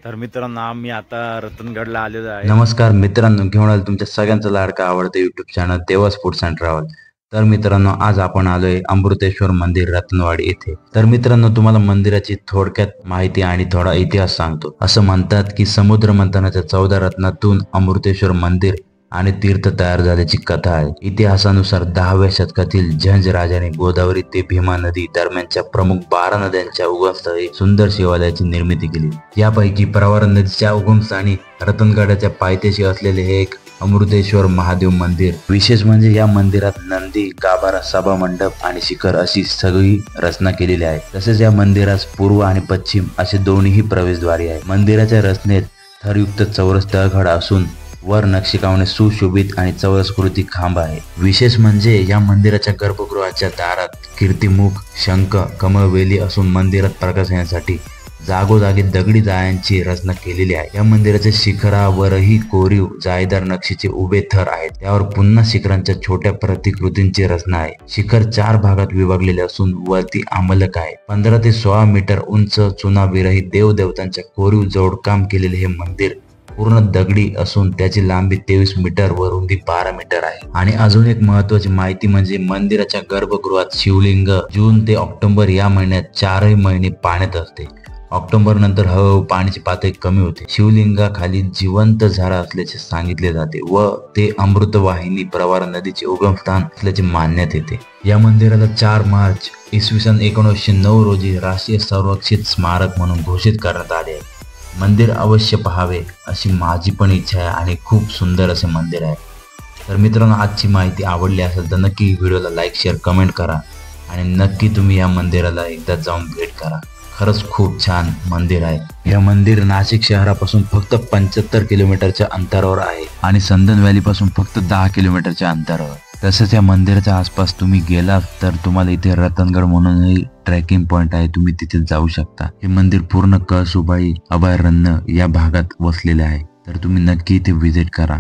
तर मित्रांनो आम्ही आता रतनगडला आलेलो आहे. नमस्कार मित्रांनो, घेऊन आलो तुमच्या सगळ्यांचा लाडका आवडतं YouTube channel Dewas foods and travel. तर मित्रांनो, आज आपण आलोय अमृतेश्वर मंदिर रत्नवाडी येथे. तर मित्रांनो, तुम्हाला मंदिराची थोडक्यात माहिती आणि थोडा इतिहास सांगतो. असं म्हणतात की समुद्र मंथनाच्या 14 रत्नातून अमृतेश्वर मंदिर आणि तीर्थ तयार झाल्याची कथा आहे. इतिहासानुसार 10व्या शतकातील झंज राजाने गोदावरी ते भीमा नदी दरम्यानच्या प्रमुख 12 नद्यांच्या उगमस्थळी सुंदर शिवालयाची निर्मिती केली. यापैकी प्रवरा नदीच्या उगमस्थानी रतनगडाच्या पायथ्याशी असलेले हे एक अमृतेश्वर महादेव मंदिर. विशेष म्हणजे या मंदिरात नंदी, गाभारा, सभा मंडप आणि शिखर अशी सगळी रचना केलेली आहे. तसेच या मंदिरास पूर्व आणि पश्चिम असे दोन्ही प्रवेशद्वारे आहे. मंदिराच्या रचनेत थरयुक्त चौरस तळघड असून वर नक्षीकामाने सुशोभित आणि चौरस्कृती खांब आहे. विशेष म्हणजे या मंदिराच्या गर्भगृहाच्या दारात कीर्तिमुख, शंख, कमळवेली असून मंदिरात प्रकाश येण्यासाठी जागोजागी दगडी जाळ्यांची रचना केलेली आहे. या मंदिराच्या शिखरावरही कोरीव जाळीदार नक्षीचे उभे थर आहेत. त्यावर पुन्हा शिखरांच्या छोट्या प्रतिकृतींची रचना आहे. शिखर 4 भागात विभागलेले असून वरती आमलक आहे. 15 ते 16 मीटर उंच चुनाविरहित देवदेवतांच्या कोरीव जोडकाम केलेले हे मंदिर पूर्ण दगडी असून त्याची लांबी 23 मीटर व रुंदी 12 मीटर आहे. आणि अजून एक महत्वाची माहिती म्हणजे मंदिराच्या गर्भगृहात शिवलिंग जून ते ऑक्टोबर या महिन्यात 4 महिने पाण्यात असते. ऑक्टोबर नंतर हळूहळू पाण्याची पातळी कमी होते. शिवलिंगाखाली जिवंत झरा असल्याचे सांगितले जाते व ते अमृतवाहिनी प्रवरा नदीचे उगमस्थान असल्याचे मानण्यात येते. या मंदिराला 4 मार्च इसवी सन 1909 रोजी राष्ट्रीय संरक्षित स्मारक म्हणून घोषित करण्यात आले आहे. मंदिर अवश्य पहावे अशी माझी पण इच्छा आहे आणि खूप सुंदर असे मंदिर आहे. तर मित्रांनो, आजची माहिती आवडली असेल तर नक्की व्हिडिओला लाईक, शेअर, कमेंट करा आणि नक्की तुम्ही या मंदिराला एकदा जाऊन भेट करा. खरंच खूप छान मंदिर आहे. हे मंदिर नाशिक शहरापासून फक्त 75 किलोमीटरच्या अंतरावर आहे आणि संदन व्हॅली पासून फक्त 10 किलोमीटरच्या अंतरावर. तसंच या मंदिराच्या आसपास तुम्ही गेलात तर तुम्हाला इथे रतनगड म्हणूनही ट्रेकिंग पॉइंट आहे, तुम्ही तिथे जाऊ शकता. हे मंदिर पूर्ण कळसुबाई अभयारण्य या भागात वसलेले आहे. तर तुम्ही नक्की इथे व्हिजिट करा.